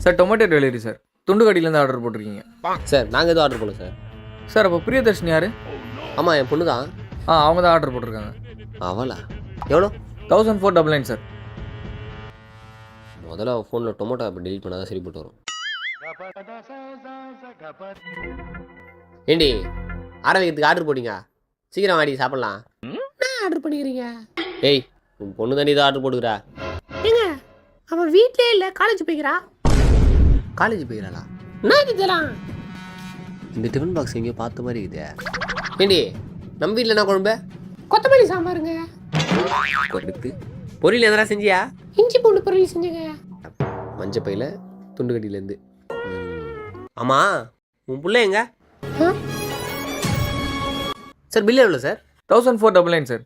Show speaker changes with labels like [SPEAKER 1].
[SPEAKER 1] Sir tomato delivery sir. துண்டுக்கடியிலேருந்து order போட்டிருக்கீங்க.
[SPEAKER 2] Sir நாங்கள் எதுவும் ஆர்டர் பண்ணல சார்.
[SPEAKER 1] சார் அப்போ பிரியதர்ஷினி யார்?
[SPEAKER 2] ஆமாம் என் பொண்ணு தான்.
[SPEAKER 1] அவங்க தான் ஆர்டர் போட்டிருக்காங்க.
[SPEAKER 2] அவளா? எவ்வளோ?
[SPEAKER 1] 1499 சார்.
[SPEAKER 2] முதல்ல அவள் ஃபோனில் டொமேட்டோ ஆப் டெலிட் பண்ணால் தான் சரி போட்டு வரும். ஏண்டி ஆரம்பிக்கிறதுக்கு ஆர்டர் போட்டிங்க, சீக்கிரம் வாடி சாப்பிட்லாம். என்ன ஆர்டர் பண்ணிக்கிறீங்க? ஏய் உன் பொண்ணு தானே இதை ஆர்டர் போட்டுக்கிறா.
[SPEAKER 3] ஏங்க அவன் வீட்லயே இல்லை, காலேஜ் போய்க்கிறா.
[SPEAKER 2] காலேஜ் போய்க்கிறாளா?
[SPEAKER 3] என்ன இதெல்லாம்?
[SPEAKER 2] இந்த டிஃபன் பாக்ஸ் எங்கேயோ பார்த்த மாதிரி இருக்குதே. ஏண்டி நம்ம வீட்டில் என்ன குழம்பு?
[SPEAKER 3] கொத்தமல்லி சாம்பாருங்க.
[SPEAKER 2] கொடுத்து பொரியல் எதனா செஞ்சியா?
[SPEAKER 3] இஞ்சி பூண்டு பொரியல் செஞ்சுங்க.
[SPEAKER 2] மஞ்சள் பையில் துண்டுக்கட்டிலேருந்து. ஆமாம் உன் பிள்ளை எங்க? சார் பில்லு எவ்வளோ சார்?
[SPEAKER 1] 1499 சார்.